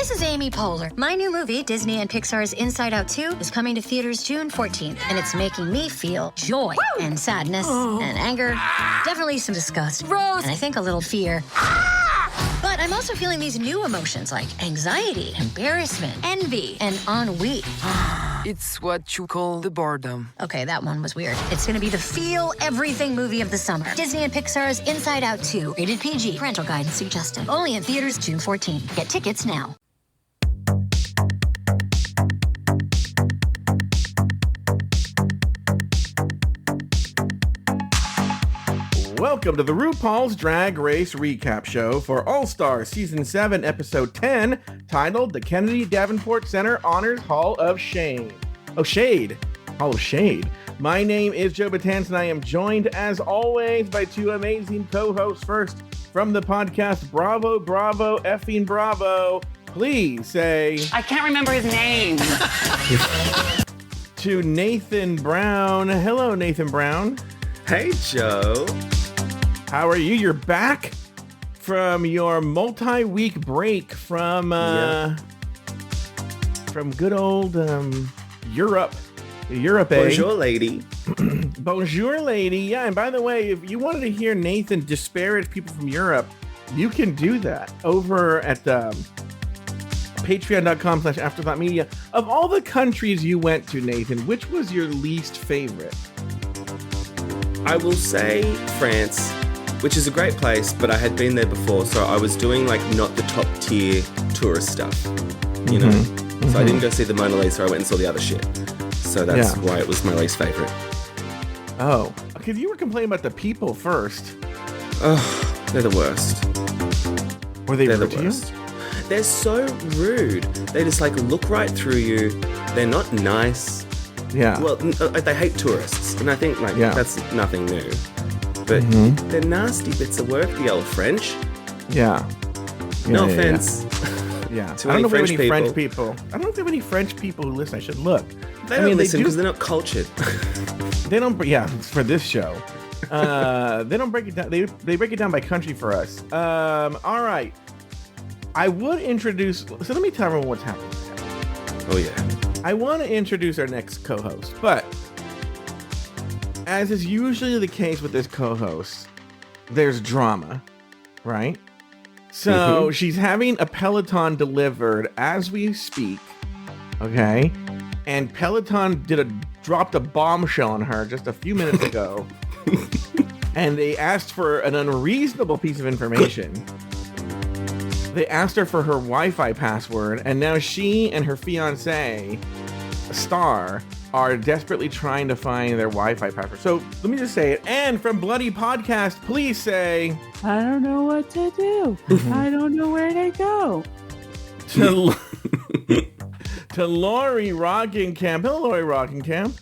This is Amy Poehler. My new movie, Disney and Pixar's Inside Out 2, is coming to theaters June 14th, and it's making me feel joy and sadness and anger, definitely some disgust, and I think a little fear. But I'm also feeling these new emotions like anxiety, embarrassment, envy, and ennui. It's what you call the boredom. Okay, that one was weird. It's gonna be the feel everything movie of the summer. Disney and Pixar's Inside Out 2, rated PG, parental guidance suggested. Only in theaters June 14th. Get tickets now. Welcome to the RuPaul's Drag Race Recap Show for All-Star Season 7, Episode 10, titled The Kennedy Davenport Center Honors Hall of Shame. Hall of Shade. My name is Joe Betance, and I am joined, as always, by two amazing co-hosts. First, from the podcast, Bravo, effing Bravo. Please say... I can't remember his name. To Nathan Brown. Hello, Nathan Brown. Hey, Joe. How are you? You're back from your multi-week break from good old Europe. Bonjour, lady. Bonjour, lady. Yeah, and by the way, if you wanted to hear Nathan disparage people from Europe, you can do that over at patreon.com/afterthoughtmedia. Of all the countries you went to, Nathan, which was your least favorite? I will say France, which is a great place, but I had been there before, so I was doing like not the top tier tourist stuff, you know? So I didn't go see the Mona Lisa, I went and saw the other shit. So that's why it was my least favorite. Oh, okay. You were complaining about the people first. Oh, they're the worst. Were they They're rude the to you? worst. They're so rude. They just like look right through you. They're not nice. Yeah. Well, they hate tourists, and I think that's nothing new. But they're nasty bits of work, the old French. Yeah. No offense. Yeah. To I don't know if we have French any people. French people. I don't know if we have any French people who listen. I should look. They don't listen because they're not cultured. They don't. Yeah, it's for this show. They don't break it down. They break it down by country for us. All right. I would introduce. So let me tell everyone what's happening. Oh yeah. I want to introduce our next co-host, but as is usually the case with this co-host, there's drama, right? So she's having a Peloton delivered as we speak, okay? And Peloton dropped a bombshell on her just a few minutes ago, and they asked for an unreasonable piece of information. They asked her for her Wi-Fi password, and now she and her fiance, Star, are desperately trying to find their Wi-Fi password. So let me just say it. And from Bloody Podcast, please say... I don't know what to do. I don't know where to go. To Lauri Roggenkamp. Hello, Lauri Roggenkamp.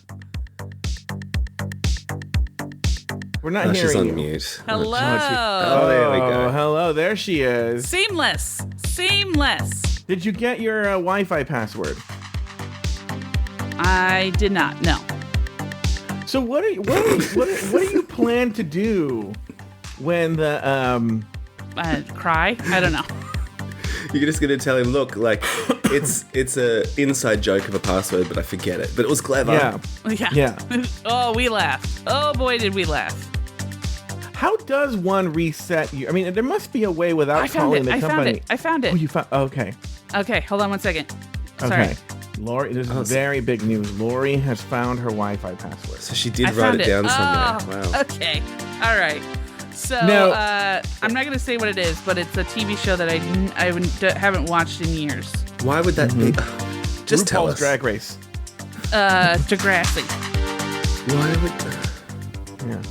We're not hearing She's on you. mute. Hello. Oh, there we go. Hello, there she is. Seamless. Did you get your Wi-Fi password? I did not. No. So what do you plan to do when the Cry? I don't know. You're just gonna tell him, look, like it's a inside joke of a password, but I forget it. But it was clever. Yeah. Oh, we laughed. Oh boy, did we laugh. How does one reset you? I mean, there must be a way without calling the company. I found it. Oh, you found? Okay. Okay, hold on one second. Sorry. Okay. Lauri, this is very big news. Lauri has found her Wi-Fi password. So she did write it down somewhere. Wow. Okay. All right. So Now- I'm not going to say what it is, but it's a TV show that I haven't watched in years. Why would that be? Just tell RuPaul's us. Drag Race. Degrassi. Why would? Yeah.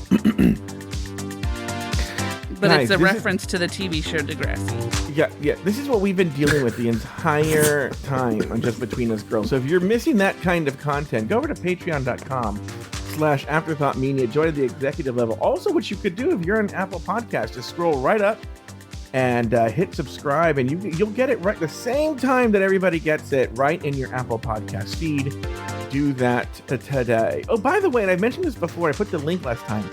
But Guys, it's a this is- reference to the TV show Degrassi. Yeah. This is what we've been dealing with the entire time on Just Between Us Girls. So if you're missing that kind of content, go over to patreon.com/afterthoughtmedia. Join the executive level. Also, what you could do if you're on Apple Podcast, just scroll right up and hit subscribe, and you'll get it right the same time that everybody gets it, right in your Apple Podcast feed. Do that today. Oh, by the way, and I mentioned this before, I put the link last time.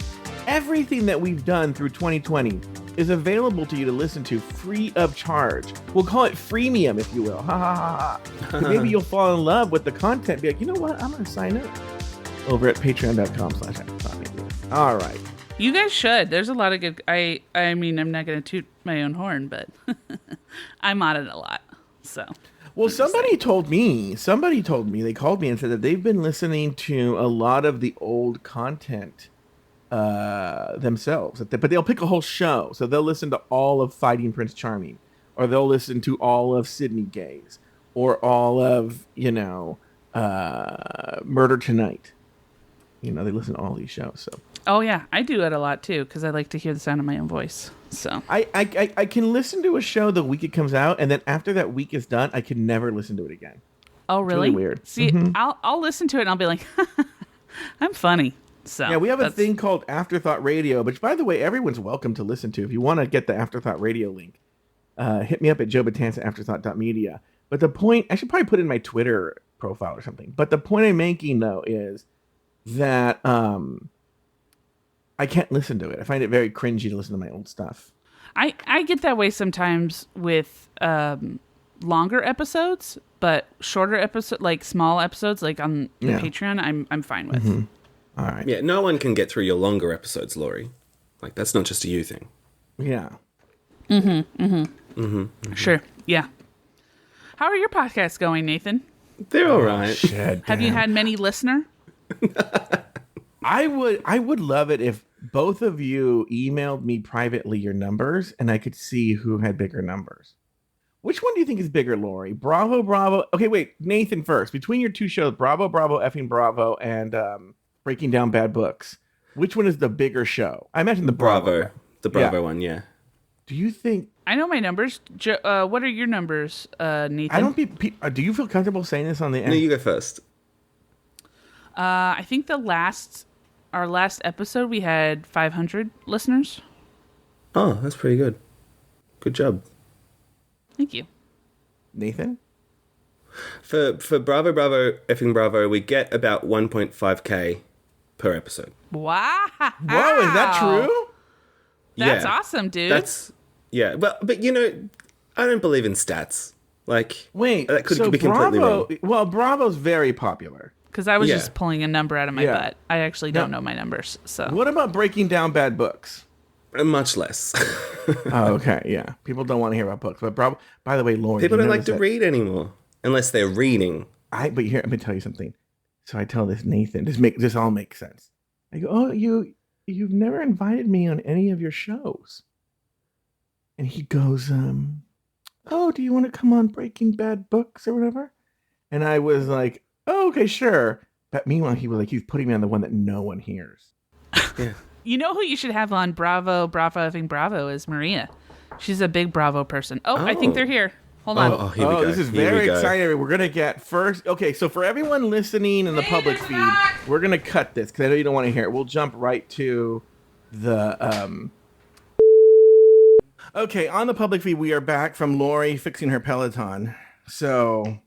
Everything that we've done through 2020 is available to you to listen to free of charge. We'll call it freemium, if you will. Ha ha ha ha. Maybe you'll fall in love with the content. Be like, you know what? I'm going to sign up over at patreon.com/afterthoughtmedia. All right. You guys should. There's a lot of good. I mean, I'm not going to toot my own horn, but I'm on it a lot. So. Well, somebody told me, they called me and said that they've been listening to a lot of the old content themselves, but they'll pick a whole show. So they'll listen to all of Fighting Prince Charming, or they'll listen to all of Sydney Gaze, or all of, Murder Tonight. They listen to all these shows. So. Oh yeah, I do it a lot too because I like to hear the sound of my own voice. So I can listen to a show the week it comes out, and then after that week is done, I can never listen to it again. Oh really? It's really weird. See, I'll listen to it and I'll be like, I'm funny. So yeah, we have a thing called Afterthought Radio, which, by the way, everyone's welcome to listen to. If you want to get the Afterthought Radio link, hit me up at Betance at afterthought.media. But the point, I should probably put in my Twitter profile or something. But the point I'm making, though, is that I can't listen to it. I find it very cringy to listen to my old stuff. I get that way sometimes with longer episodes, but shorter episodes, like small episodes, like on the Patreon, I'm fine with. Mm-hmm. All right. Yeah, no one can get through your longer episodes, Lauri. Like, that's not just a you thing. Yeah. Sure. Yeah. How are your podcasts going, Nathan? They're all right. Have you had many listener? I would love it if both of you emailed me privately your numbers and I could see who had bigger numbers. Which one do you think is bigger, Lauri? Bravo, Bravo. Okay, wait, Nathan first. Between your two shows, Bravo, Bravo, effing Bravo, and Breaking Down Bad Books, which one is the bigger show? I imagine the Bravo. The Bravo one, yeah. Do you think... I know my numbers. What are your numbers, Nathan? I don't... do you feel comfortable saying this on the end? No, you go first. I think our last episode, we had 500 listeners. Oh, that's pretty good. Good job. Thank you. Nathan? For Bravo, Bravo, effing Bravo, we get about 1.5K per episode. Wow. Whoa, is that true? That's awesome, dude. Well, but I don't believe in stats. Like, wait, that could be completely wrong. Well, Bravo's very popular. Because I was just pulling a number out of my butt. I actually don't know my numbers. So what about Breaking Down Bad Books? Much less. Oh, okay, yeah. People don't want to hear about books. But by the way, Lauri, people don't like to read anymore unless they're reading. But here, let me tell you something. So I tell this Nathan, this all makes sense. I go, oh, you've never invited me on any of your shows. And he goes, oh, do you want to come on Breaking Bad Books or whatever? And I was like, oh, okay, sure. But meanwhile, he was like, he's putting me on the one that no one hears. Yeah. You know who you should have on Bravo, effing Bravo is Maria. She's a big Bravo person. Oh, I think they're here. Hold on. Here we go. This is very exciting. We're going to get first. Okay, so for everyone listening in the public feed, we're going to cut this because I know you don't want to hear it. We'll jump right to the... Okay, on the public feed, we are back from Lauri fixing her Peloton. So...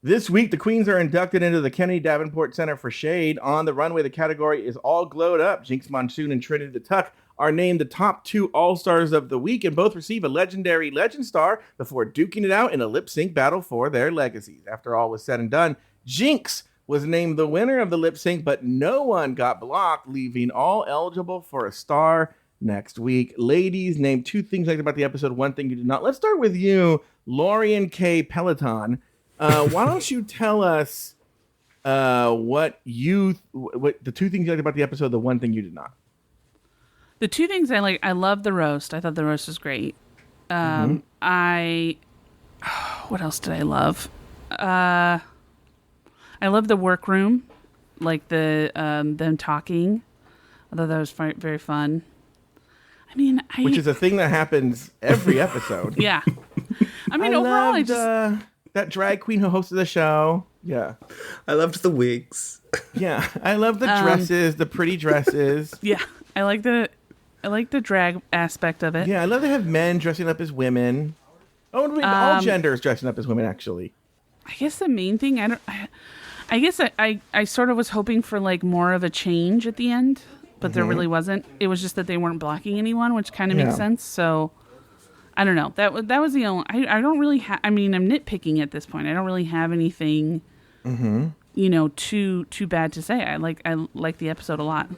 This week, the queens are inducted into the Kennedy Davenport Center for Shade. On the runway, the category is all glowed up. Jinx Monsoon and Trinity the Tuck are named the top 2 All-Stars of the week and both receive a legendary Legend Star before duking it out in a lip-sync battle for their legacies. After all was said and done, Jinx was named the winner of the lip-sync, but no one got blocked, leaving all eligible for a star next week. Ladies, name 2 things you liked about the episode, 1 thing you did not. Let's start with you, Lorian K. Peloton. Why don't you tell us what the 2 things you liked about the episode, the 1 thing you did not? The 2 things I like, I love the roast. I thought the roast was great. What else did I love? I love the workroom, like the them talking. I thought that was very fun. I mean, which is a thing that happens every episode. Yeah. I mean, overall, I just... that drag queen who hosted the show. Yeah. I loved the wigs. Yeah. I love the dresses, the pretty dresses. Yeah. I like the drag aspect of it. Yeah. I love to have men dressing up as women. Oh, and all genders dressing up as women, actually. I guess the main thing, I guess I sort of was hoping for like more of a change at the end. but there really wasn't. It was just that they weren't blocking anyone, which kind of makes sense. So I don't know. That was the only. I don't really have. I mean, I'm nitpicking at this point. I don't really have anything, too bad to say. I like the episode a lot.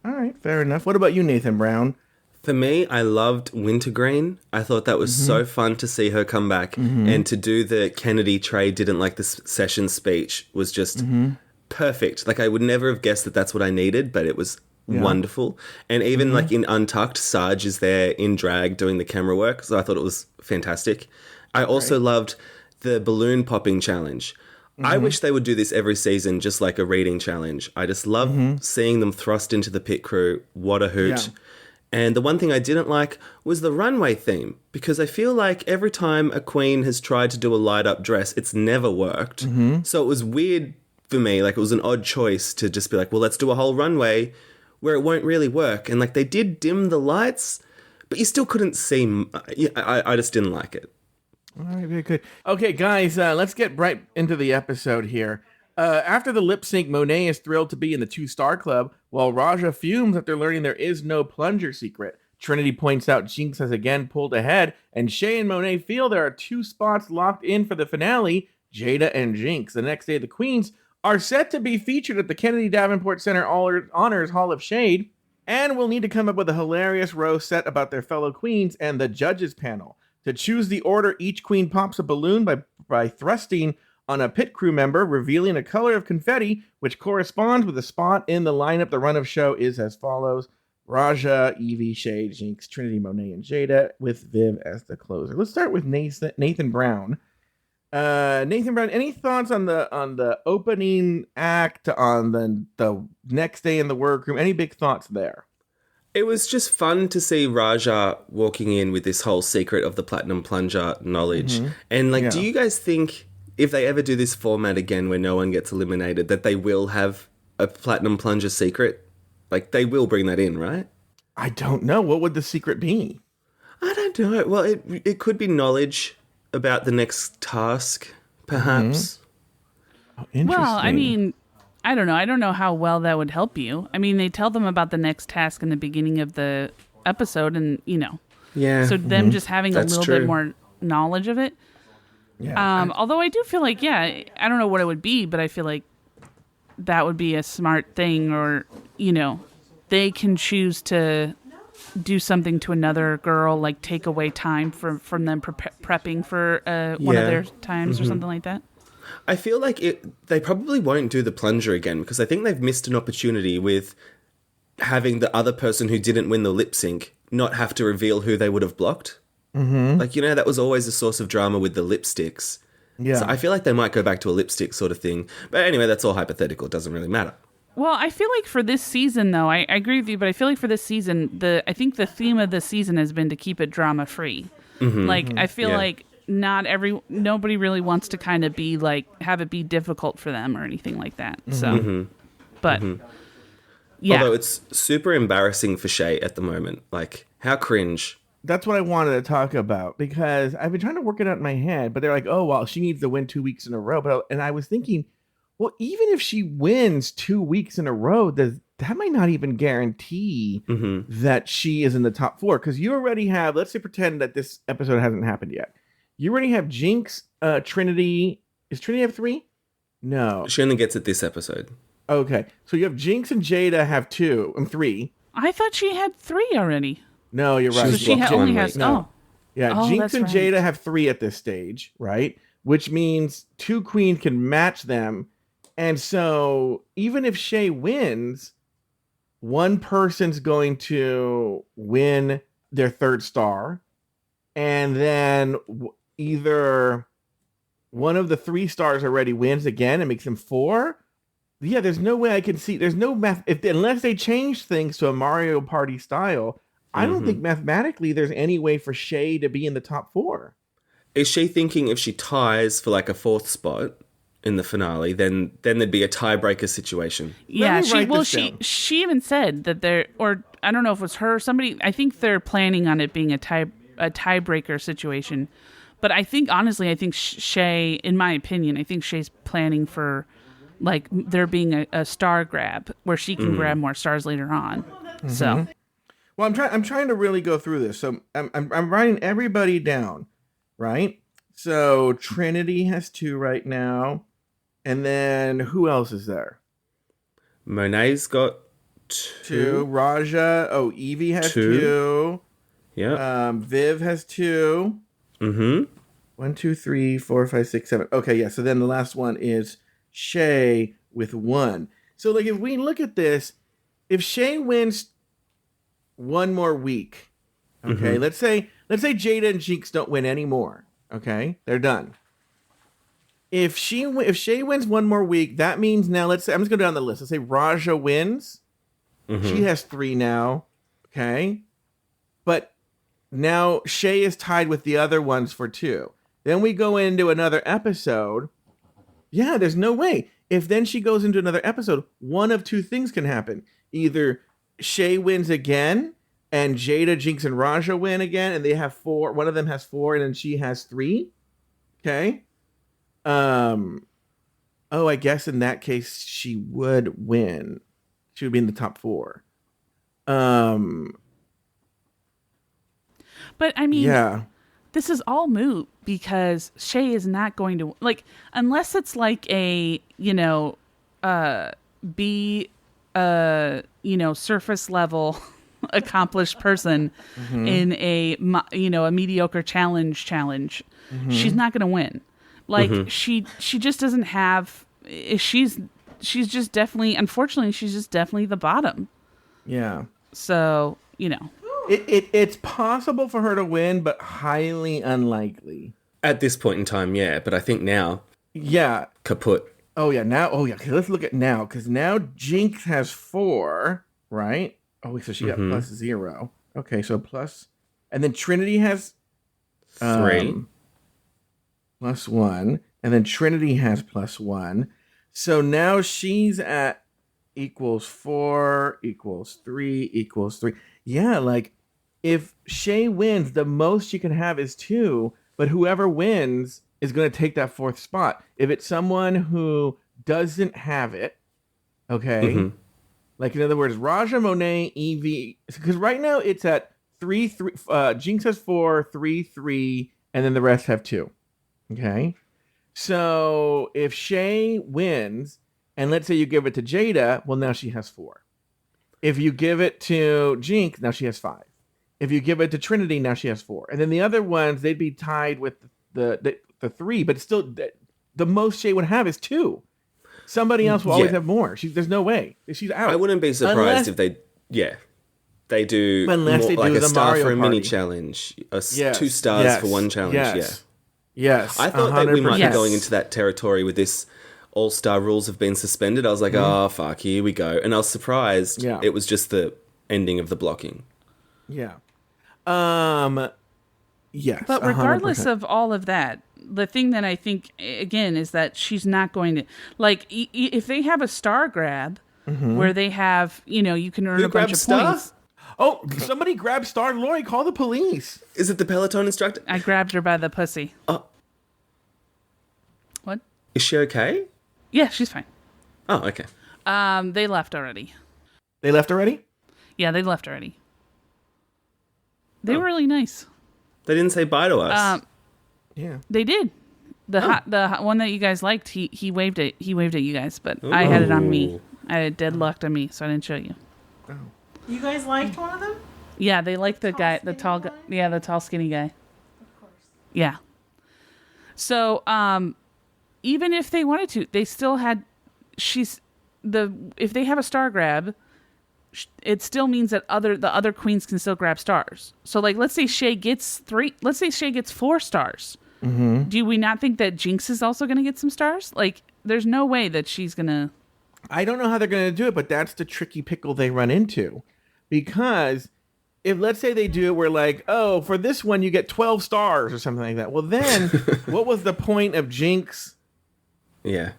All right, fair enough. What about you, Nathan Brown? For me, I loved Wintergreen. I thought that was so fun to see her come back and to do the Kennedy Trey didn't like the session speech was just perfect. Like I would never have guessed that that's what I needed, but it was wonderful. And even like in Untucked, Sarge is there in drag doing the camera work, so I thought it was fantastic. I also loved the balloon popping challenge. I wish they would do this every season, just like a reading challenge. I just love seeing them thrust into the pit crew. What a hoot. Yeah. And the one thing I didn't like was the runway theme, because I feel like every time a queen has tried to do a light-up dress, it's never worked. So it was weird for me. Like, it was an odd choice to just be like, well, let's do a whole runway where it won't really work. And, like, they did dim the lights, but you still couldn't see. I just didn't like it. All right, very good. Okay, guys, let's get right into the episode here. After the lip sync, Monet is thrilled to be in the 2-star club, while Raja fumes after learning there is no plunger secret. Trinity points out Jinx has again pulled ahead, and Shay and Monet feel there are 2 spots locked in for the finale, Jada and Jinx. The next day, the queens are set to be featured at the Kennedy Davenport Center Honors Hall of Shade, and will need to come up with a hilarious roast set about their fellow queens and the judges panel. To choose the order, each queen pops a balloon by thrusting on a pit crew member, revealing a color of confetti, which corresponds with the spot in the lineup. The run of show is as follows: Raja, Evie, Shay, Jinx, Trinity, Monet, and Jada, with Viv as the closer. Let's start with Nathan Brown. Nathan Brown, any thoughts on the opening act, on the next day in the workroom? Any big thoughts there? It was just fun to see Raja walking in with this whole secret of the platinum plunger knowledge. And do you guys think, if they ever do this format again where no one gets eliminated, that they will have a platinum plunger secret? Like, they will bring that in, right? I don't know. What would the secret be? I don't know. Well, it could be knowledge about the next task, perhaps. Oh, interesting. Well, I mean, I don't know. I don't know how well that would help you. I mean, they tell them about the next task in the beginning of the episode, and, Yeah. So them just having That's a little true. bit more knowledge of it. Yeah. Although I do feel like, I don't know what it would be, but I feel like that would be a smart thing, or, they can choose to do something to another girl, like take away time from them prepping for one of their times or something like that. I feel like they probably won't do the plunger again, because I think they've missed an opportunity with having the other person who didn't win the lip sync not have to reveal who they would have blocked. Like, that was always a source of drama with the lipsticks. Yeah. So I feel like they might go back to a lipstick sort of thing. But anyway, that's all hypothetical. It doesn't really matter. Well, I feel like for this season, though, I agree with you, but I feel like for this season, I think the theme of the season has been to keep it drama-free. I feel like nobody really wants to kind of be like, have it be difficult for them or anything like that. So, but yeah. Although it's super embarrassing for Shay at the moment. Like, how cringe. That's what I wanted to talk about, because I've been trying to work it out in my head, but they're like, oh, well, she needs to win 2 weeks in a row. And I was thinking, well, even if she wins 2 weeks in a row, that might not even guarantee that she is in the top 4. Because you already have, let's say, pretend that this episode hasn't happened yet. You already have Jinx, Trinity. Is Trinity have 3? No. She only gets it this episode. Okay. So you have Jinx and Jada have 2 and 3. I thought she had 3 already. No, you're right. So she only has, Yeah, Jinx that's and right. Jada have 3 at this stage, right? Which means 2 queens can match them. And so even if Shay wins, one person's going to win their 3rd star. And then either one of the 3 stars already wins again and makes them 4. Yeah, there's no way I can see. There's no math. Unless they change things to a Mario Party style, I don't think mathematically there's any way for Shay to be in the top 4. Is she thinking if she ties for like a 4th spot in the finale, then there'd be a tiebreaker situation? Yeah, she even said that or I don't know if it was her or somebody. I think they're planning on it being a tiebreaker situation. But I think, honestly, Shay, in my opinion, I think Shay's planning for like there being a star grab where she can grab more stars later on. So, well, I'm trying to really go through this. So I'm writing everybody down, right? So Trinity has 2 right now, and then who else is there? Monet's got 2. Raja. Oh, Evie has 2. 2. Yeah. Viv has 2. Mm-hmm. 1, 2, 3, 4, 5, 6, 7. Okay, yeah. So then the last one is Shay with 1. So like if we look at this, if Shay wins one more week, okay, let's say Jada and Jinx don't win anymore. Okay, they're done. If Shay wins one more week, that means now let's say I'm just going down the list. Let's say Raja wins. She has 3 now. Okay, but now Shay is tied with the other ones for 2. Then we go into another episode. Yeah, there's no way. If then she goes into another episode, one of 2 things can happen. Either Shay wins again, and Jada, Jinx, and Raja win again, and they have 4. One of them has 4, and then she has 3. Okay. Oh, I guess in that case she would win. She would be in the top 4. but I mean, Yeah. this is all moot because Shay is not going to like unless it's like a surface level accomplished person in a mediocre challenge. She's not going to win. Like she just doesn't have. She's just definitely. Unfortunately, she's just definitely the bottom. Yeah. So It's possible for her to win, but highly unlikely. At this point in time, yeah. But I think now, Yeah. kaput. Oh yeah. Now. Oh yeah. Okay, let's look at now because now Jinx has 4, right? Oh, wait, so she got plus 0. Okay, so plus, and then Trinity has 3. plus 1, and then Trinity has plus 1. So now she's at equals 4 equals 3 equals 3. Yeah, like if Shay wins, the most she can have is 2, but whoever wins is going to take that 4th spot. If it's someone who doesn't have it, okay, like in other words, Raja, Monet, Evie, because right now it's at 3, 3. Jinx has 4, 3, 3, and then the rest have 2. Okay, so if Shay wins, and let's say you give it to Jada, well, now she has 4. If you give it to Jinx, now she has 5. If you give it to Trinity, now she has 4. And then the other ones, they'd be tied with the 3, but still, the most Shay would have is 2. Somebody else will always have more. There's no way. She's out. I wouldn't be surprised if they do Unless they like do a the star Mario for a mini Party. challenge, Yes, 2 stars yes, for one challenge. yes. Yeah, Yes. I thought that we might be 100%. going into that territory with this. All-star rules have been suspended. I was like, oh fuck, here we go, and I was surprised. Yeah. It was just the ending of the blocking. Yeah. Yes. But regardless 100%. of all of that, the thing that I think, again, is that she's not going to, like, if they have a star grab where they have, you can earn Who a bunch of grabbed Star? points. Oh, somebody grab Star Lori. Call the police. Is it the Peloton instructor? I grabbed her by the pussy. Oh. What? Is she okay? Yeah, she's fine. Oh, okay. They left already. They left already? Yeah, they left already. They were really nice. They didn't say bye to us. Yeah. They did. The one that you guys liked, he waved it. He waved at you guys, but I had it on me. I had dead locked on me, so I didn't show you. Oh. You guys liked one of them? Yeah, they liked the guy, the tall guy. Yeah, the tall, skinny guy. Of course. Yeah. So, even if they wanted to, they still had. If they have a star grab, it still means that the other queens can still grab stars. So, like, let's say Shay gets 3. Let's say Shay gets 4 stars. Mm-hmm. Do we not think that Jinx is also going to get some stars? Like, there's no way that she's going to. I don't know how they're going to do it, but that's the tricky pickle they run into. Because if, let's say they do it where, like, oh, for this one you get 12 stars or something like that. Well, then what was the point of Jinx yeah.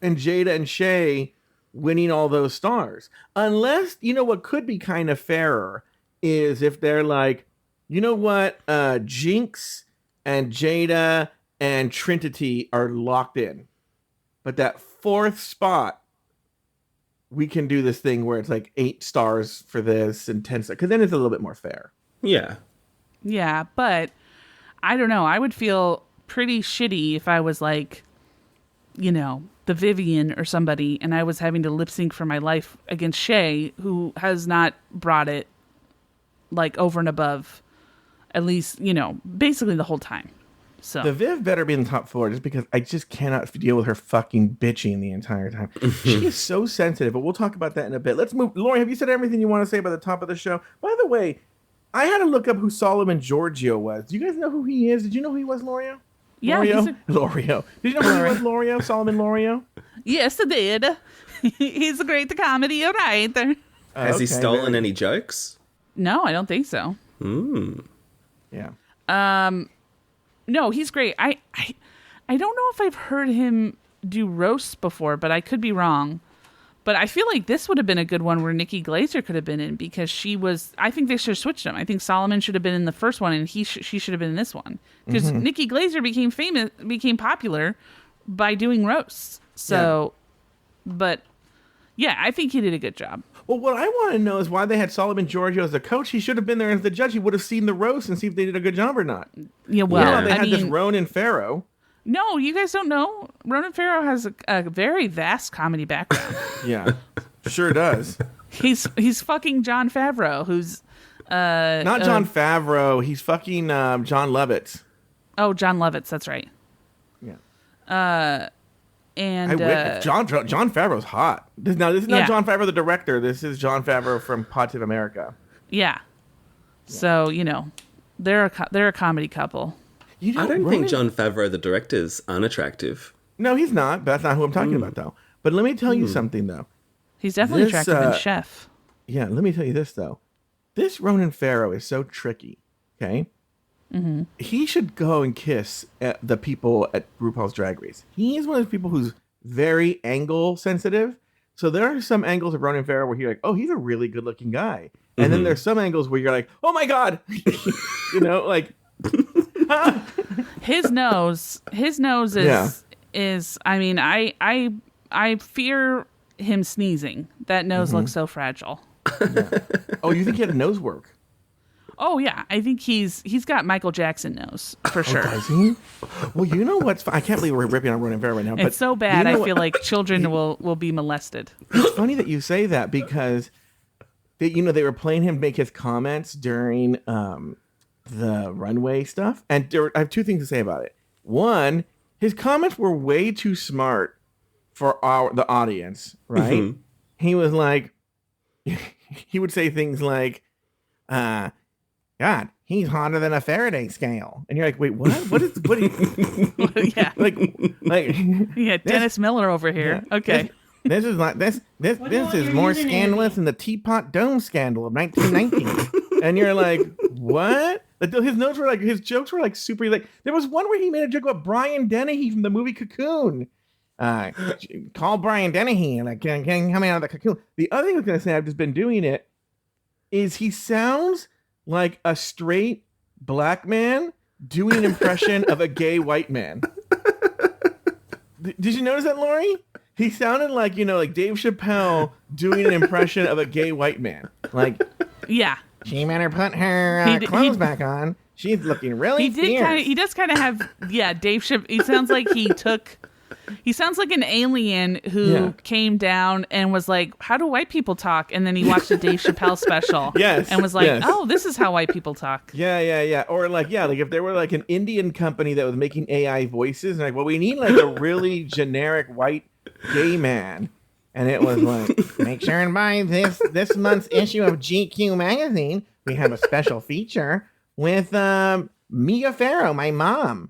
and Jada and Shay winning all those stars? Unless, what could be kind of fairer is if they're like, you know what, Jinx and Jada and Trinity are locked in. But that fourth spot, we can do this thing where it's like 8 stars for this and 10 stars, because then it's a little bit more fair. Yeah. Yeah, but I don't know. I would feel pretty shitty if I was like, the Vivian or somebody, and I was having to lip sync for my life against Shay, who has not brought it like over and above, at least, basically the whole time. So The Viv better be in the top 4 just because I just cannot deal with her fucking bitching the entire time. She is so sensitive, but we'll talk about that in a bit. Let's move. Lauri, have you said everything you want to say about the top of the show? By the way, I had to look up who Solomon Giorgio was. Do you guys know who he is? Did you know who he was, Lorio? yeah, Lorio. Did you know who he was, Lorio? Solomon Lorio? yes, I did. He's a great comedy writer. Has he stolen any jokes? No, I don't think so. Yeah. No, he's great. I don't know if I've heard him do roasts before, but I could be wrong. But I feel like this would have been a good one where Nikki Glaser could have been in, because she was. I think they should have switched him. I think Solomon should have been in the first one, and she should have been in this one, because Nikki Glaser became popular by doing roasts. So, but yeah, I think he did a good job. Well, what I want to know is why they had Solomon Giorgio as the coach. He should have been there as the judge. He would have seen the roast and see if they did a good job or not. Yeah, well, They had this Ronan Farrow. No, you guys don't know. Ronan Farrow has a very vast comedy background. Yeah, sure does. He's fucking Jon Favreau, who's not Jon Favreau. He's fucking John Lovitz. Oh, John Lovitz. That's right. Yeah. And John Favreau's hot. This is not Jon Favreau the director. This is Jon Favreau from Pod of America. Yeah. So they're a comedy couple. I don't think Jon Favreau, the director, is unattractive. No, he's not. That's not who I'm talking about, though. But let me tell you something, though. He's definitely attractive in Chef. Yeah, let me tell you this, though. This Ronan Farrow is so tricky, okay? Mm-hmm. He should go and kiss the people at RuPaul's Drag Race. He is one of those people who's very angle sensitive. So there are some angles of Ronan Farrow where you're like, oh, he's a really good-looking guy. And then there's some angles where you're like, oh, my God! Like... His nose is I mean, I fear him sneezing. That nose looks so fragile. Yeah. Oh, you think he had a nose work? Oh yeah, I think he's got Michael Jackson nose for sure. Does he? Well, you know what's I can't believe we're ripping on Ronan Farrow right now. It's so bad. I feel like children will be molested. It's funny that you say that because they were playing him make his comments during the runway stuff, and I have 2 things to say about it. One, his comments were way too smart for the audience, right? He was like, he would say things like, God, he's hotter than a Faraday scale. And you're like, wait, what? What is yeah. like yeah, Dennis Miller over here. Yeah, okay. This is like this is more scandalous than the Teapot Dome scandal of 1919. And you're like, what? His jokes were like super like. There was one where he made a joke about Brian Dennehy from the movie Cocoon. Call Brian Dennehy and coming out of the cocoon. The other thing I was gonna say, I've just been doing it, is he sounds like a straight black man doing an impression of a gay white man. Did you notice that, Lauri? He sounded like, like Dave Chappelle doing an impression of a gay white man. Like, yeah. She better put her clothes back on. She's looking really fierce. He does kind of have, Dave Chappelle. He sounds like an alien who came down and was like, how do white people talk? And then he watched a Dave Chappelle special. Yes. And was like, oh, this is how white people talk. Yeah. Or like if there were like an Indian company that was making AI voices, and like, well, we need like a really generic white gay man. And it was like, make sure and buy this month's issue of GQ magazine. We have a special feature with Mia Farrow, my mom.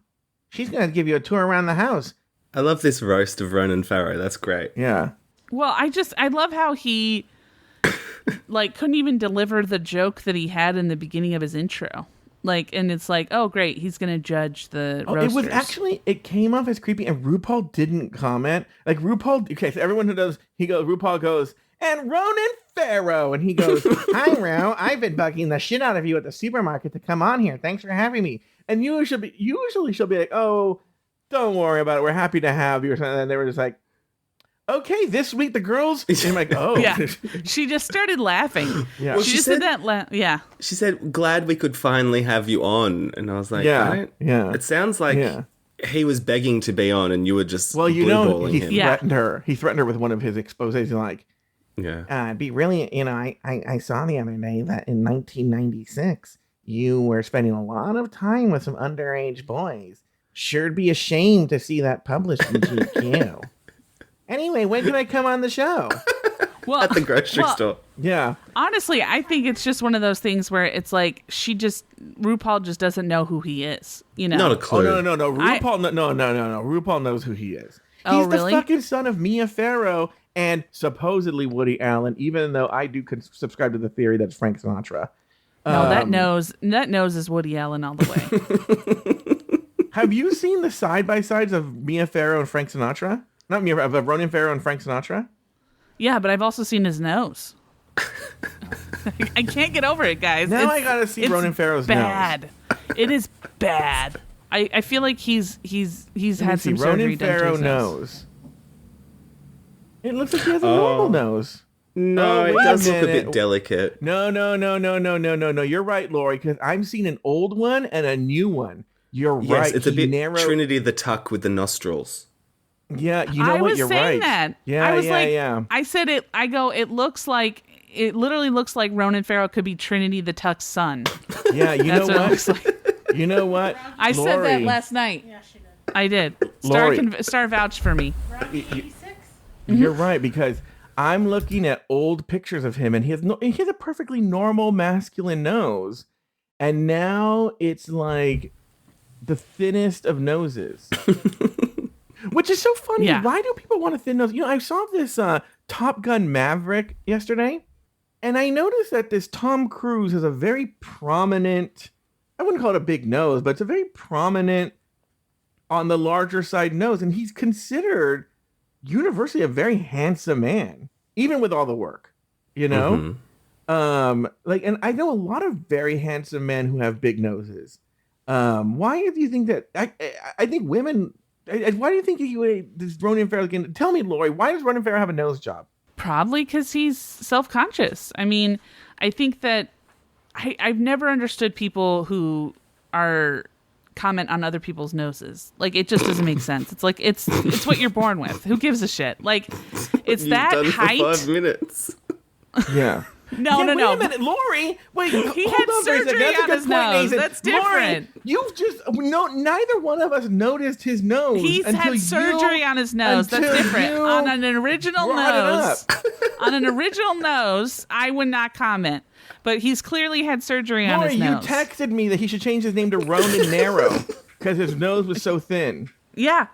She's going to give you a tour around the house. I love this roast of Ronan Farrow. That's great. Yeah. Well, I love how he couldn't even deliver the joke that he had in the beginning of his intro. And it's like, oh, great, he's going to judge the roasters. It came off as creepy, and RuPaul didn't comment. Like, RuPaul, okay, so everyone who does, RuPaul goes, and Ronan Farrow, and he goes, hi, Ro, I've been bugging the shit out of you at the supermarket to come on here. Thanks for having me. And usually she'll be like, oh, don't worry about it. We're happy to have you or something. And they were just like, okay, this week the girls. And I'm like, oh. Yeah. She just started laughing. Yeah. Well, she she just said- did that. Yeah. She said, glad we could finally have you on. And I was like, Yeah, yeah. It sounds like Yeah. he was begging to be on and you were just Well, you know, blueballing he him. Yeah. threatened her. He threatened her with one of his exposés. Like, Yeah. be really, I saw the other day that in 1996, you were spending a lot of time with some underage boys. Sure'd be ashamed to see that published in GQ. Anyway, when can I come on the show? Well, At the grocery store. Yeah. honestly, I think it's just one of those things where it's like RuPaul just doesn't know who he is. You know, Not a Oh, clue. no. RuPaul, no. RuPaul knows who he is. He's Oh, really? the fucking son of Mia Farrow and supposedly Woody Allen, even though I do subscribe to the theory that's Frank Sinatra. no, that nose is Woody Allen all the way. Have you seen the side-by-sides of Mia Farrow and Frank Sinatra? Not Mia, of Ronan Farrow and Frank Sinatra? Yeah, but I've also seen his nose. I can't get over it, guys. Now I gotta see it's Ronan Farrow's bad. It is bad. I feel like he's had some surgery Ronan done to Farrow his nose. nose. It looks like he has a normal nose. No, Oh, it wait a does look a minute. bit delicate. No. You're right, Lori, because I'm seeing an old one and a new one. You're Yes, right. it's a He bit narrowed- Trinity the Tuck with the nostrils. Yeah, you know I what? was You're saying right. that. Yeah, I was like, yeah. I said it. I go. It literally looks like Ronan Farrow could be Trinity the Tuck's son. Yeah, you know That's what it looks what? like. You know what? I said that Lori, last night. Yeah, she did. I did. Lori. Star vouched for me. Rocky 86? You're right, because I'm looking at old pictures of him, and he has a perfectly normal masculine nose, and now it's like the thinnest of noses, which is so funny. Yeah. Why do people want a thin nose? You know, I saw this Top Gun Maverick yesterday, and I noticed that this Tom Cruise has a very prominent, I wouldn't call it a big nose, but it's a very prominent on the larger side nose, and he's considered universally a very handsome man, even with all the work, you know. And I know a lot of very handsome men who have big noses. Why do you think that? I think women. Why do you think this Ronan Farrow? Tell me, Lori, why does Ronan Farrow have a nose job? Probably because he's self-conscious. I mean, I think that I've never understood people who are comment on other people's noses. Like, it just doesn't make sense. It's like it's what you're born with. Who gives a shit? Like, it's You've that done height. for 5 minutes. Yeah. No. Wait a minute, Lori. Wait, He hold had on for a second. surgery That's a on good his point, nose. Nathan. That's Lori, different. you've just neither one of us noticed his nose. He's until had surgery you- on his nose. That's until different. you On an original brought it nose. up. On an original nose, I would not comment. But he's clearly had surgery on Lori, his you nose. texted me that he should change his name to Ronan Narrow because his nose was so thin. Yeah.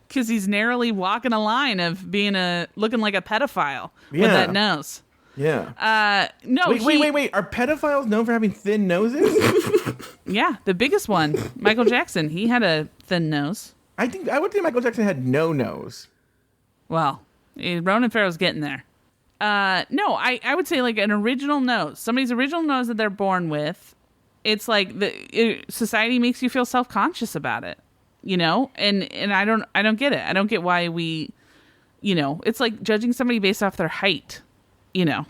Because he's narrowly walking a line of being looking like a pedophile with Yeah. that nose. Yeah. No. Wait. Are pedophiles known for having thin noses? Yeah, the biggest one, Michael Jackson. He had a thin nose. I would think Michael Jackson had no nose. Well, Ronan Farrow's getting there. No, I would say like an original nose. Somebody's original nose that they're born with. It's like society makes you feel self-conscious about it, you know? And I don't get it. I don't get why we, you know, it's like judging somebody based off their height, you know.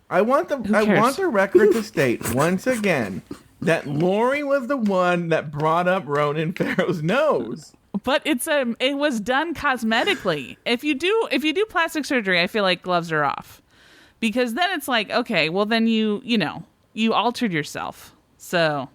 I want the record to state once again that Lori was the one that brought up Ronan Farrow's nose. But it was done cosmetically. If you do plastic surgery, I feel like gloves are off. Because then it's like, okay, well then you altered yourself. So,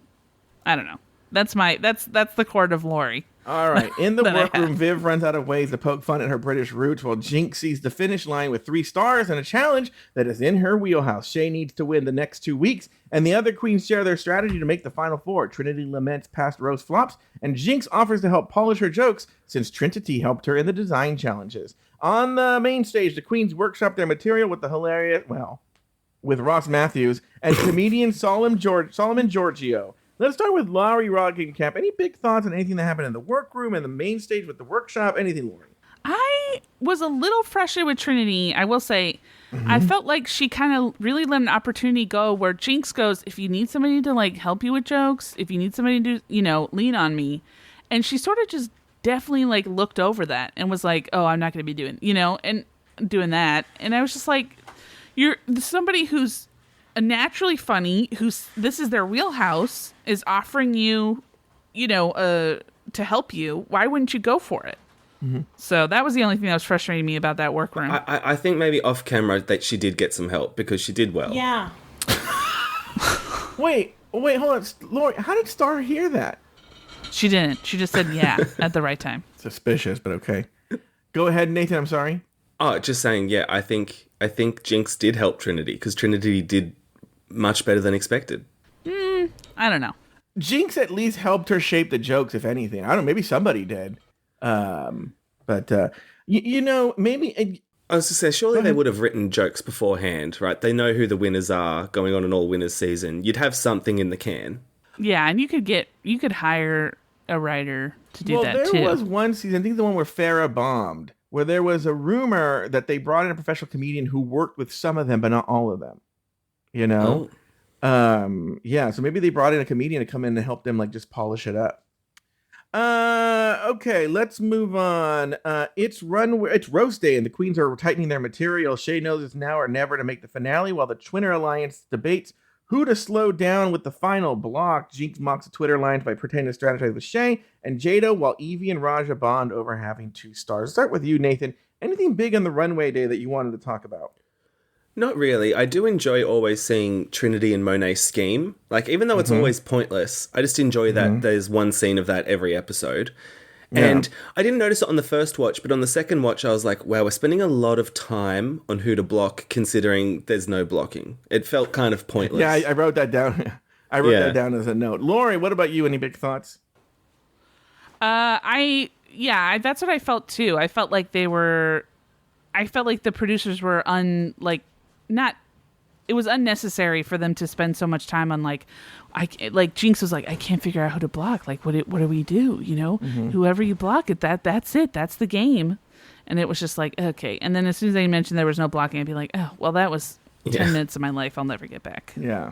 I don't know. That's the court of Lauri. All right. In the That I workroom, have. Viv runs out of ways to poke fun at her British roots while Jinx sees the finish line with 3 stars and a challenge that is in her wheelhouse. Shay needs to win the next 2 weeks, and the other queens share their strategy to make the final 4. Trinity laments past Rose flops, and Jinx offers to help polish her jokes since Trinity helped her in the design challenges. On the main stage, the queens workshop their material with with Ross Matthews and comedian Solomon Giorgio. Let's start with Lauri Roggenkamp. Any big thoughts on anything that happened in the workroom and the main stage with the workshop? Anything, Lauri? I was a little frustrated with Trinity, I will say. I felt like she kind of really let an opportunity go where Jinx goes, if you need somebody to like help you with jokes, if you need somebody to, lean on me. And she sort of just definitely like looked over that and was like, oh, I'm not going to be doing, and doing that. And I was just like, you're somebody who's naturally funny, this is their wheelhouse, is offering you, to help you. Why wouldn't you go for it? Mm-hmm. So that was the only thing that was frustrating me about that workroom. I think maybe off camera that she did get some help because she did well. Yeah. Wait, hold on. Lauri, how did Star hear that? She didn't. She just said yeah at the right time. Suspicious, but okay. Go ahead, Nathan. I'm sorry. Oh, just saying, yeah, I think Jinx did help Trinity because Trinity did much better than expected. I don't know. Jinx at least helped her shape the jokes, if anything. I don't know, maybe somebody did. But maybe... I was to say, surely they would have written jokes beforehand, right? They know who the winners are going on an all-winners season. You'd have something in the can. Yeah, and you could hire a writer to do that too. Well, there was one season, I think the one where Farrah bombed, where there was a rumor that they brought in a professional comedian who worked with some of them, but not all of them. Oh. Yeah, so maybe they brought in a comedian to come in and help them like just polish it up. Okay, let's move on. It's roast day and the queens are tightening their material. Shay knows it's now or never to make the finale while the Twinner Alliance debates who to slow down with the final block. Jinx mocks the Twitter Alliance by pretending to strategize with Shay and Jada, while Evie and Raja bond over having 2 stars. Start with you, Nathan. Anything big on the runway day that you wanted to talk about? Not really. I do enjoy always seeing Trinity and Monet scheme. Like, even though it's always pointless, I just enjoy that there's one scene of that every episode. Yeah. And I didn't notice it on the first watch, but on the second watch, I was like, wow, we're spending a lot of time on who to block, considering there's no blocking. It felt kind of pointless. Yeah, I wrote that down. I wrote that down as a note. Lauri, what about you? Any big thoughts? That's what I felt too. I felt like the producers were it was unnecessary for them to spend so much time on Jinx was like, I can't figure out who to block. Like, what do we do? Whoever you block it, that's it. That's the game. And it was just like, okay. And then as soon as they mentioned there was no blocking, I'd be like, oh, well, that was 10 minutes of my life I'll never get back. Yeah.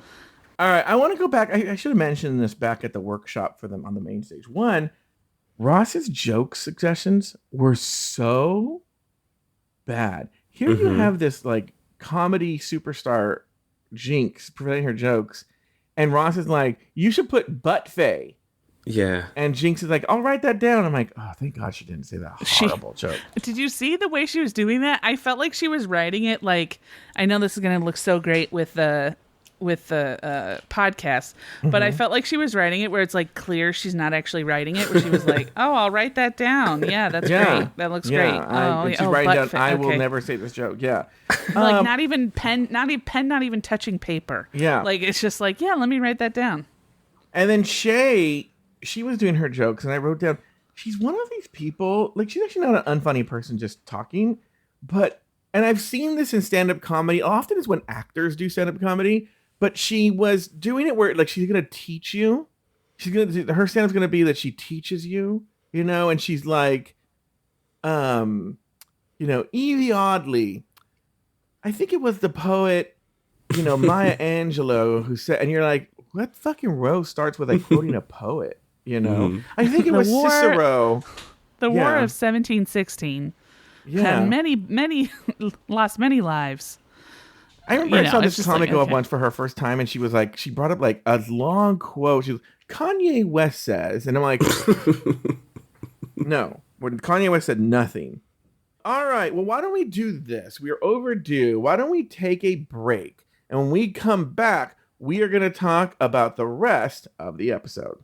All right. I want to go back. I should have mentioned this back at the workshop for them on the main stage. One, Ross's joke suggestions were so bad. Here you have this like comedy superstar Jinx presenting her jokes, and Ross is like, you should put butt Faye. Yeah. And Jinx is like, I'll write that down. I'm like, oh, thank God she didn't say that horrible joke. Did you see the way she was doing that? I felt like she was writing it like, I know this is going to look so great with the podcast, but I felt like she was writing it where it's like clear she's not actually writing it, where she was like, oh, I'll write that down. Yeah, that's great. That looks great. She's writing down, I will never say this joke. Yeah. Like not even not even touching paper. Yeah. Like it's just like, yeah, let me write that down. And then Shay, she was doing her jokes and I wrote down, she's one of these people, like she's actually not an unfunny person just talking, and I've seen this in stand-up comedy. Often is when actors do stand-up comedy. But she was doing it where like she's gonna teach you. Her stand-up's gonna be that she teaches you, and she's like, Evie Oddly. I think it was the poet, Maya Angelou who said, and you're like, what fucking row starts with like quoting a poet? I think it was Cicero. The War of 1716 had many lost many lives. I remember I saw this comic go up once for her first time, and she was like, she brought up like a long quote. She was, Kanye West says, and I'm like, no, Kanye West said nothing. All right, well, why don't we do this? We are overdue. Why don't we take a break? And when we come back, we are going to talk about the rest of the episode.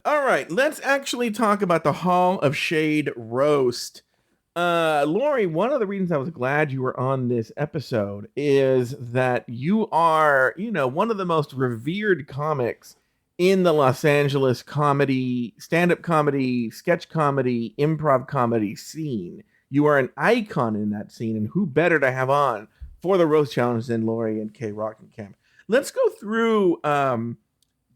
All right, let's actually talk about the Hall of Shade roast. Lauri, one of the reasons I was glad you were on this episode is that you are, one of the most revered comics in the Los Angeles comedy, stand-up comedy, sketch comedy, improv comedy scene. You are an icon in that scene, and who better to have on for the roast challenge than Lauri and K. Roggenkamp. Let's go through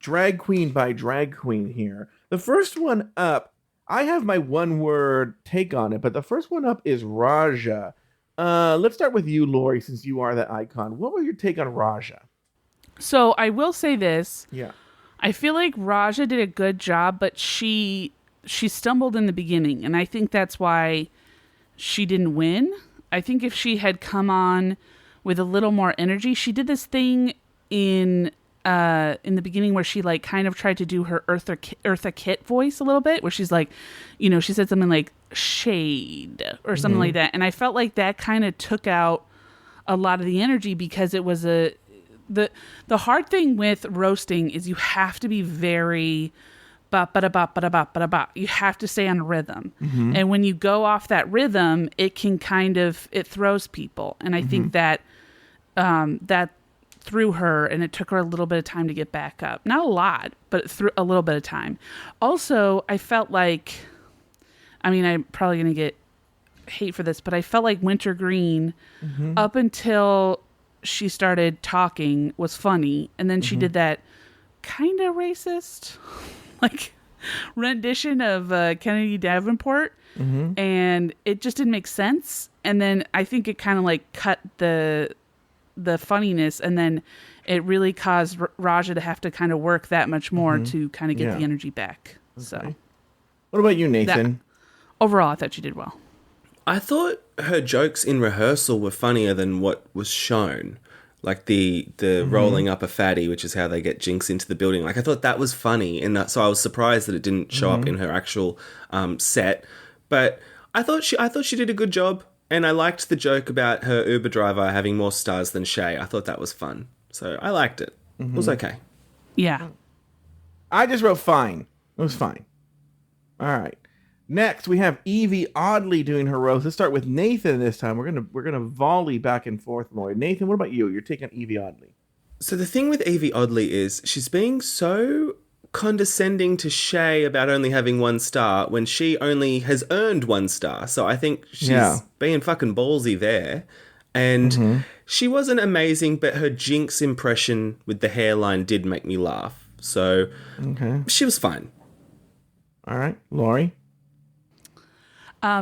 drag queen by drag queen here. The first one up, I have my one word take on it, but the first one up is Raja. Let's start with you, Lauri, since you are the icon. What was your take on Raja? So I will say this. Yeah. I feel like Raja did a good job, but she stumbled in the beginning, and I think that's why she didn't win. I think if she had come on with a little more energy, she did this thing in the beginning where she like kind of tried to do her Eartha Kitt voice a little bit, where she's like, she said something like shade or something like that, and I felt like that kind of took out a lot of the energy because it was the hard thing with roasting is you have to be very ba-ba-da-ba-ba-da-ba-ba-da-ba. You have to stay on rhythm. And when you go off that rhythm, it can it throws people. And I think that that threw her, and it took her a little bit of time to get back up. Not a lot, but through a little bit of time. Also, I felt like, I'm probably going to get hate for this, but I felt like Wintergreen up until she started talking was funny. And then she did that kind of racist like rendition of Kennedy Davenport, and it just didn't make sense. And then I think it kind of like cut the funniness, and then it really caused Raja to have to kind of work that much more to kind of get the energy back. Okay. So, what about you, Nathan? Overall, I thought she did well. I thought her jokes in rehearsal were funnier than what was shown. Like the rolling up a fatty, which is how they get Jinx into the building. Like I thought that was funny, and so I was surprised that it didn't show up in her actual set. But I thought she did a good job, and I liked the joke about her Uber driver having more stars than Shay. I thought that was fun, so I liked it. It was okay. Yeah, I just wrote fine. It was fine. All right. Next, we have Evie Oddly doing her roast. Let's start with Nathan this time. We're gonna volley back and forth, Lloyd. Nathan, what about you? You're taking Evie Oddly. So the thing with Evie Oddly is she's being so condescending to Shay about only having 1 star when she only has earned 1 star. So I think she's being fucking ballsy there. And she wasn't amazing, but her Jinx impression with the hairline did make me laugh. So she was fine. All right, Lauri.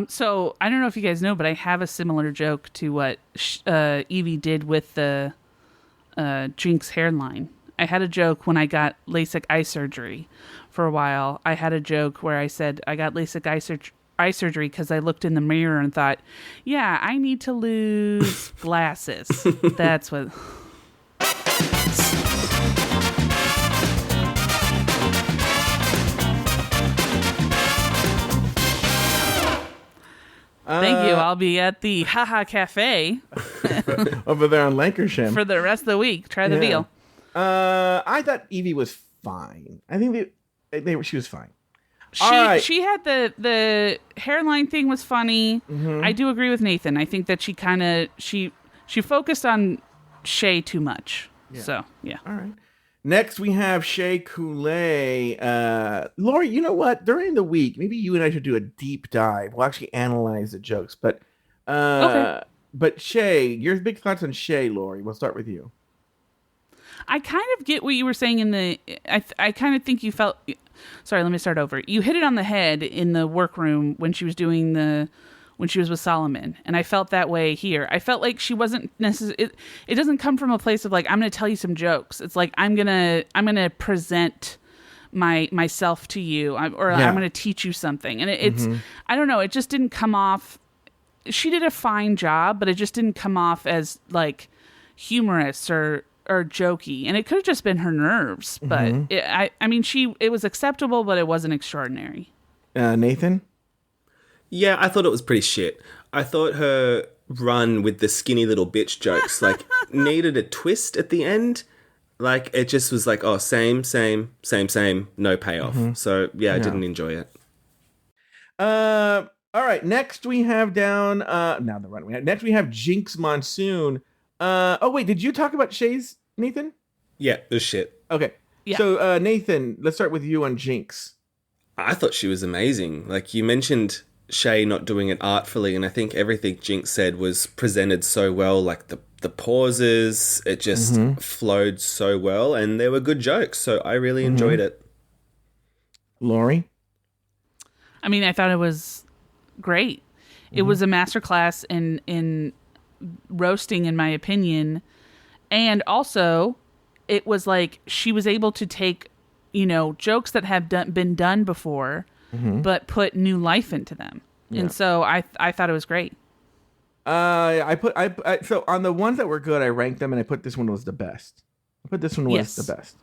So I don't know if you guys know, but I have a similar joke to what Evie did with the Jinx hairline. I had a joke when I got LASIK eye surgery for a while. I had a joke where I said I got LASIK eye surgery because I looked in the mirror and thought, yeah, I need to lose glasses. That's what... Thank you. I'll be at the Haha Cafe over there on Lancashire for the rest of the week. Try the veal. I thought Evie was fine. I think she was fine. She had the hairline thing was funny. I do agree with Nathan. I think that she kind of she focused on Shay too much. Yeah. So yeah. All right. Next, we have Shea Coulee. Lauri, you know what? During the week, maybe you and I should do a deep dive. We'll actually analyze the jokes. But okay. But Shay, your big thoughts on Shay, Lauri. We'll start with you. I kind of get what you were saying in the... I kind of think you felt... Sorry, let me start over. You hit it on the head in the workroom when she was doing when she was with Solomon. And I felt that way here. I felt like she wasn't necessarily... It doesn't come from a place of like, I'm going to tell you some jokes. It's like, I'm going to present myself to you, I'm going to teach you something. And it's... I don't know. It just didn't come off... She did a fine job, but it just didn't come off as like humorous or jokey. And it could have just been her nerves. But it was acceptable, but it wasn't extraordinary. Nathan? Yeah, I thought it was pretty shit. I thought her run with the skinny little bitch jokes like needed a twist at the end. Like it just was like, oh, same, no payoff. So yeah, I didn't enjoy it. All right, next we have next we have Jinx Monsoon. Oh wait, did you talk about Shay's, Nathan? Yeah, it was shit. Okay. Yeah. So Nathan, let's start with you on Jinx. I thought she was amazing. Like you mentioned Shay not doing it artfully, and I think everything Jinx said was presented so well, like the pauses, it just flowed so well, and there were good jokes, so I really enjoyed it. Lauri? I mean, I thought it was great. It was a masterclass in roasting, in my opinion. And also, it was like she was able to take, jokes that have been done before, but put new life into them. Yeah. And so I thought it was great. So on the ones that were good, I ranked them, and I put this one was the best. The best.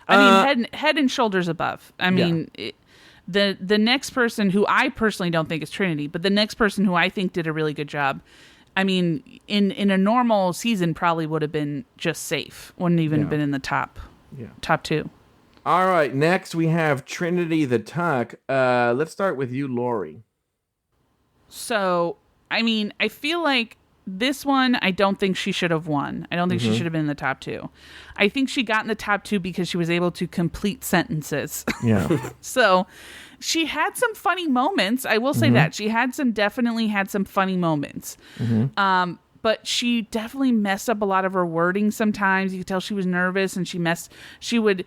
I mean, head and shoulders above. I mean, the next person who I personally don't think is Trinity, but the next person who I think did a really good job. I mean, in a normal season, probably would have been just safe. Wouldn't even been in the top two. All right, next we have Trinity the Tuck. Let's start with you, Lauri. So, I mean, I feel like this one, I don't think she should have won. I don't think she should have been in the top two. I think she got in the top two because she was able to complete sentences. Yeah. So she had some funny moments. I will say that. She definitely had some funny moments. But she definitely messed up a lot of her wording sometimes. You could tell she was nervous, and she would,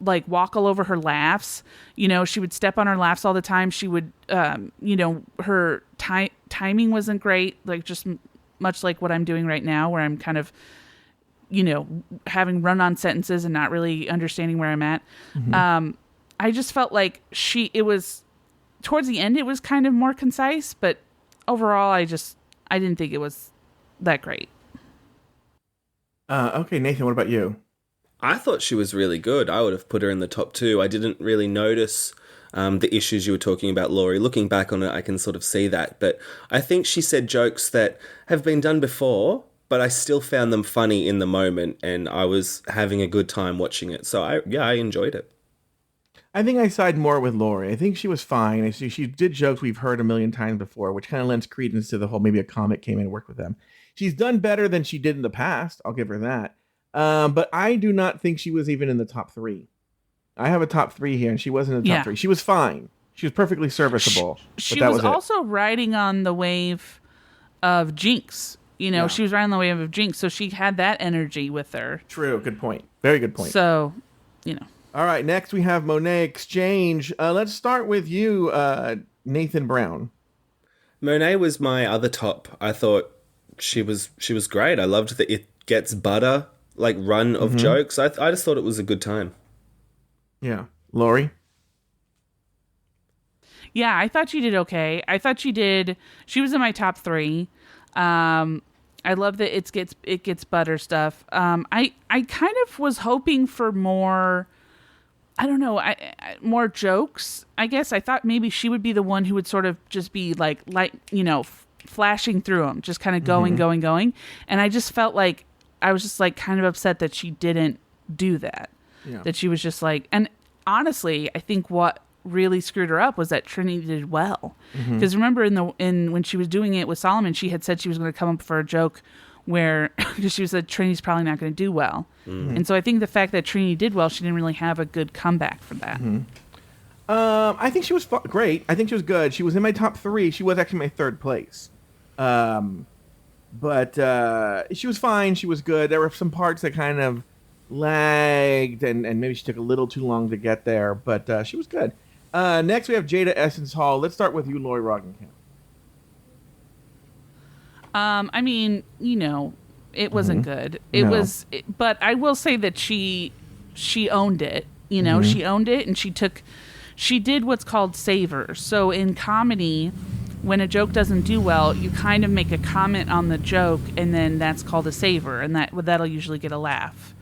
like walk all over her laughs. She would step on her laughs all the time. She would, her timing wasn't great. Like just much like what I'm doing right now, where I'm kind of, having run-on sentences and not really understanding where I'm at. I just felt like it was towards the end, it was kind of more concise, but overall, I didn't think it was that great. Okay, Nathan, what about you? I thought she was really good. I would have put her in the top two. I didn't really notice the issues you were talking about, Lauri. Looking back on it, I can sort of see that. But I think she said jokes that have been done before, but I still found them funny in the moment, and I was having a good time watching it. So, I enjoyed it. I think I side more with Lauri. I think she was fine. She did jokes we've heard a million times before, which kind of lends credence to the whole maybe a comic came in and worked with them. She's done better than she did in the past. I'll give her that. But I do not think she was even in the top three. I have a top three here, and she wasn't in the top three. She was fine. She was perfectly serviceable. She was also riding on the wave of Jinx. She was riding on the wave of Jinx, so she had that energy with her. True. Good point. Very good point. So, All right, next we have Monet Exchange. Let's start with you, Nathan Brown. Monet was my other top. I thought she was great. I loved the It Gets Butter run of jokes. I just thought it was a good time. Yeah. Lauri? Yeah, I thought she did okay. I thought she was in my top three. I love the It Gets Butter stuff. I kind of was hoping for more, I don't know, more jokes, I guess. I thought maybe she would be the one who would sort of just be flashing through them, just kind of going. And I just felt like I was just kind of upset that she didn't do that. Yeah. That she was just and honestly, I think what really screwed her up was that Trinity did well. Because remember when she was doing it with Solomon, she had said she was going to come up for a joke where she said Trinity's probably not going to do well. And so I think the fact that Trinity did well, she didn't really have a good comeback for that. I think she was great. I think she was good. She was in my top three. She was actually my third place. But she was fine. She was good. There were some parts that kind of lagged, and maybe she took a little too long to get there, but she was good. Next, we have Jada Essence Hall. Let's start with you, Lauri Roggenkamp. I mean, it wasn't good. It was, but I will say that she owned it. She owned it, and she did what's called savers. So in comedy, when a joke doesn't do well, you kind of make a comment on the joke, and then that's called a saver, and that'll usually get a laugh.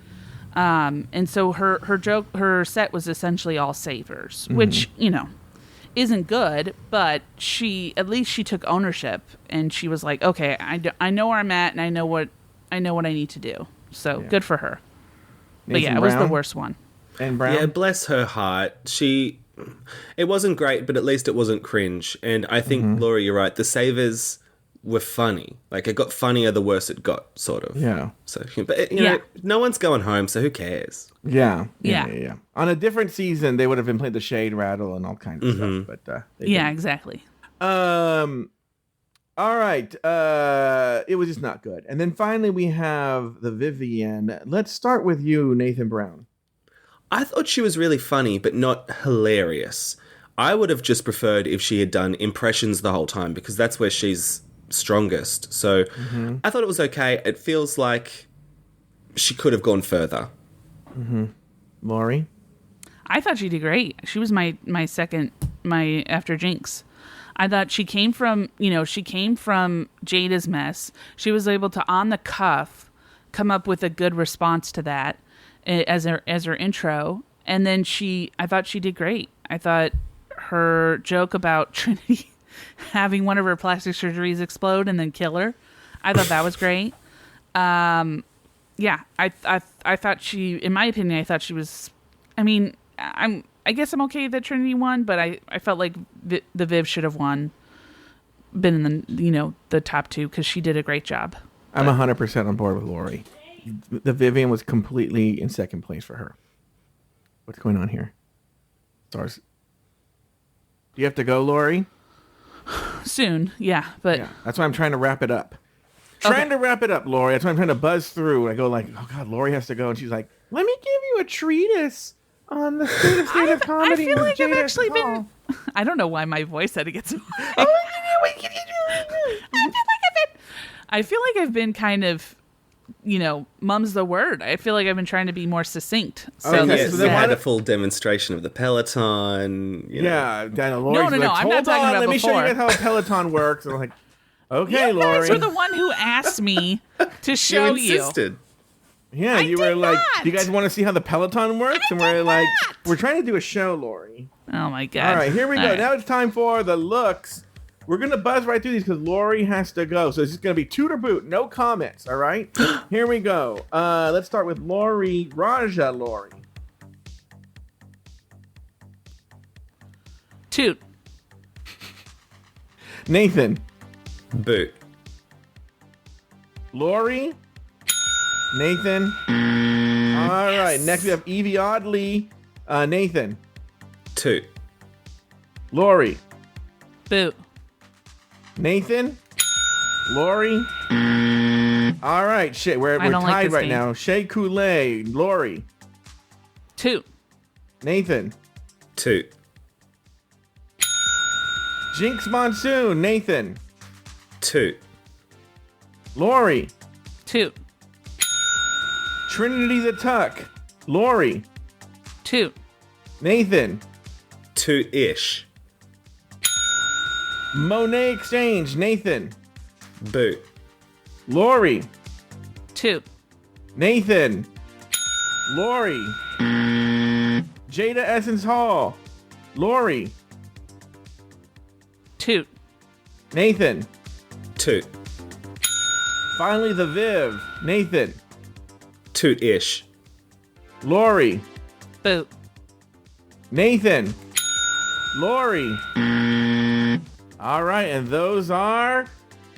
And so her set was essentially all savers, which, isn't good, but at least she took ownership, and she was like, okay, I know where I'm at, and I know what I need to do. So good for her. But Nathan it Brown? was the worst one. And Brown? Yeah, bless her heart. It wasn't great, but at least it wasn't cringe. And I think, Laura, you're right. The savers were funny. It got funnier the worse it got, sort of. Yeah. So, but you know, no one's going home, so who cares? Yeah. On a different season, they would have been playing the shade rattle and all kinds of stuff. But exactly. All All right. It was just not good. And then finally we have the Vivian. Let's start with you, Nathan Brown. I thought she was really funny, but not hilarious. I would have just preferred if she had done impressions the whole time, because that's where she's strongest. So I thought it was okay. It feels like she could have gone further. Lauri? I thought she did great. She was my after Jinx. I thought she came from Jada's mess. She was able to, on the cuff, come up with a good response to that as her intro. And then I thought she did great. I thought her joke about Trinity having one of her plastic surgeries explode and then kill her, I thought that was great. Yeah, I thought she, in my opinion, I thought she was, I guess I'm okay that Trinity won, but I felt like the Viv should have been in the top two, because she did a great job. I'm 100% on board with Lauri. The Vivian was completely in second place for her. What's going on here? Stars. Do you have to go, Lauri? Soon, yeah, but Yeah, that's why I'm trying to wrap it up. Trying to wrap it up, Lauri. That's why I'm trying to buzz through. I go like, oh God, Lauri has to go. And she's like, let me give you a treatise on the state of comedy. I feel with like I've Jada actually Hall. been. I don't know why my voice had to get so. I feel like I've been kind of, mum's the word. I feel like I've been trying to be more succinct. So Okay, this Yes, is they then had why a full demonstration of the Peloton. Yeah, Dana, No, Lauri's like, I'm not hold talking on, about let me show you before. guys how a Peloton works. And I'm like, okay, You Lauri. guys were the one who asked me to show You insisted. Yeah, you were did like, not. do you guys want to see how the Peloton works? And we're like, we're trying to do a show, Lauri. Oh my god! All right, here we All go. right. Now it's time for the looks. We're going to buzz right through these because Lauri has to go. So it's just going to be toot or boot. No comments, all right? Here we go. Let's start with Lauri. Lauri. Toot. Nathan. Boot. Lauri. Nathan. All right, next we have Evie Oddly. Nathan. Toot. Lauri. Boot. Nathan. Lauri. All right, shit. We're I don't like tied this right game. now. Shea Coulee. Lauri. Toot. Nathan. Toot. Jinx Monsoon. Nathan. Toot. Lauri. Toot. Trinity the Tuck. Lauri. Toot. Nathan. Toot-ish. Monet Exchange. Nathan. Boot. Lauri. Toot. Nathan. Lauri. Jada Essence Hall. Lauri. Toot. Nathan. Toot. Finally, the Viv. Nathan. Toot-ish. Lauri. Boot. Nathan. Lauri. All right, and those are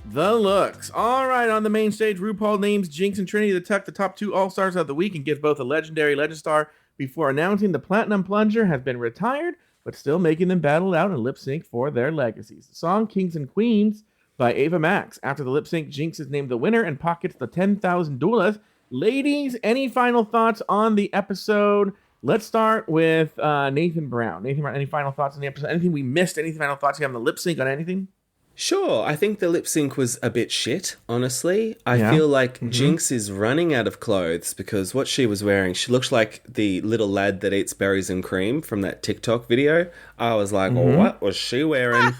the looks. All right, on the main stage, RuPaul names Jinx and Trinity the Tuck the top two All-Stars of the week and gives both a legendary legend star before announcing the Platinum Plunger has been retired, but still making them battle out and lip sync for their legacies. The song Kings and Queens by Ava Max. After the lip sync, Jinx is named the winner and pockets the $10,000. Ladies, any final thoughts on the episode? Let's start with Nathan Brown. Nathan Brown, any final thoughts on the episode? Anything we missed? Any final thoughts you have on the lip sync on anything? Sure, I think the lip sync was a bit shit, honestly. I Yeah. feel like Jinx is running out of clothes because what she was wearing, she looks like the little lad that eats berries and cream from that TikTok video. I was like, what was she wearing?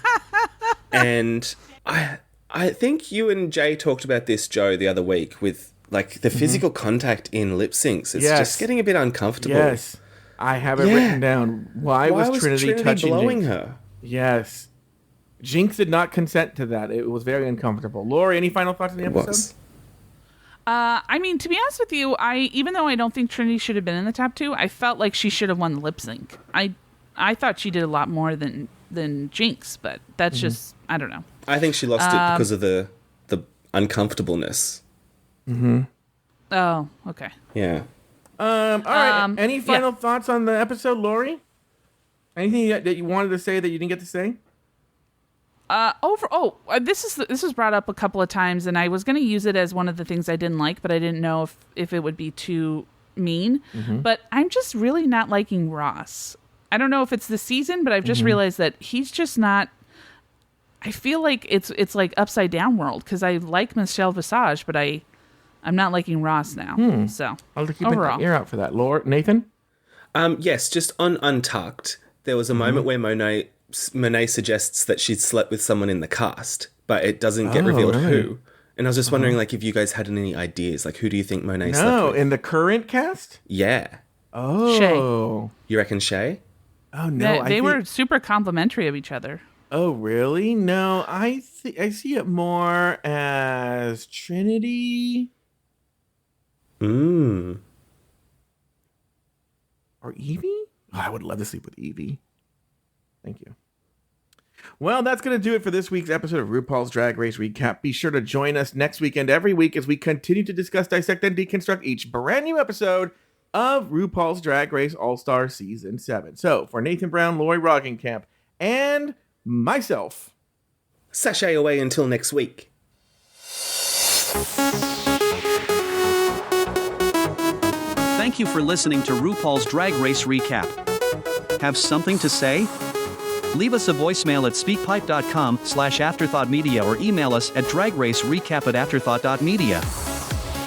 And I think you and Jay talked about this, Joe, the other week with like the physical contact in lip syncs. It's Yes. just getting a bit uncomfortable. Yes. I have it Yeah. written down. Why was Trinity touching blowing Jinx? her? Yes. Jinx did not consent to that. It was very uncomfortable. Lauri, any final thoughts on the episode? Was. To be honest with you, even though I don't think Trinity should have been in the top two, I felt like she should have won the lip sync. I thought she did a lot more than Jinx, but that's just, I don't know. I think she lost it because of the uncomfortableness. Oh, okay. Yeah. All right. Any final thoughts on the episode, Lauri? Anything that you wanted to say that you didn't get to say? This was brought up a couple of times, and I was going to use it as one of the things I didn't like, but I didn't know if it would be too mean. But I'm just really not liking Ross. I don't know if it's the season, but I've just realized that he's just not. I feel like it's like upside down world, because I like Michelle Visage, but I'm not liking Ross now. So I'll keep overall, an ear out for that. Nathan? Yes, just on Untucked, there was a moment where Monet suggests that she'd slept with someone in the cast, but it doesn't get revealed who. And I was just wondering, like, if you guys had any ideas, like, who do you think Monet slept with? In the current cast? Yeah. Oh. Shay. You reckon Shay? Oh, no. They were super complimentary of each other. Oh, really? No, I see it more as Trinity. Mm. Or Evie? Oh, I would love to sleep with Evie. Thank you. Well, that's going to do it for this week's episode of RuPaul's Drag Race Recap. Be sure to join us next weekend every week as we continue to discuss, dissect, and deconstruct each brand new episode of RuPaul's Drag Race All-Star Season 7. So, for Nathan Brown, Lauri Roggenkamp, and myself, sashay away until next week. Thank you for listening to RuPaul's Drag Race Recap. Have something to say? Leave us a voicemail at speakpipe.com/afterthoughtmedia or email us at dragracerecap@afterthought.media.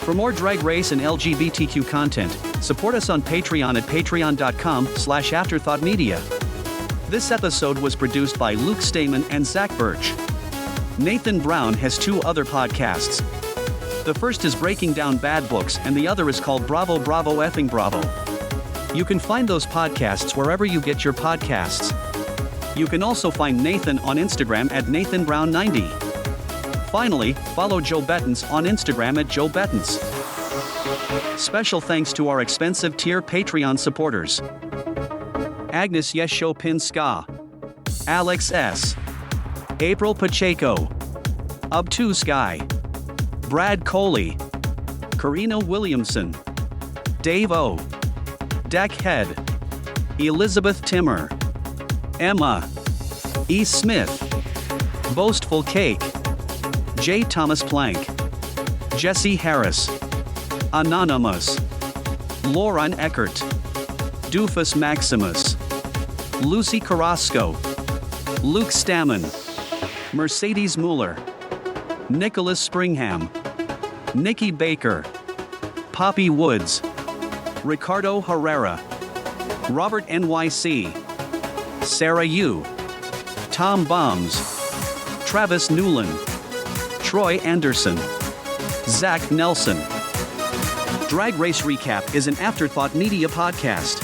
For more Drag Race and LGBTQ content, support us on Patreon at patreon.com/afterthoughtmedia. This episode was produced by Luke Stamen and Zach Birch. Nathan Brown has 2 other podcasts. The first is Breaking Down Bad Books, and the other is called Bravo Bravo Effing Bravo. You can find those podcasts wherever you get your podcasts. You can also find Nathan on Instagram at NathanBrown90. Finally, follow Joe Betance on Instagram at Joe Betance. Special thanks to our expensive tier Patreon supporters: Agnes Yeshopinska, Alex S., April Pacheco, Ubtu Sky, Brad Coley, Karina Williamson, Dave O., Dak Head, Elizabeth Timmer, Emma E. Smith, Boastful Cake, J. Thomas Plank, Jesse Harris, Anonymous, Lauren Eckert, Doofus Maximus, Lucy Carrasco, Luke Stammen, Mercedes Mueller, Nicholas Springham, Nikki Baker, Poppy Woods, Ricardo Herrera, Robert NYC, Sarah Yu, Tom Bums, Travis Newland, Troy Anderson, Zach Nelson. Drag Race Recap is an Afterthought Media podcast.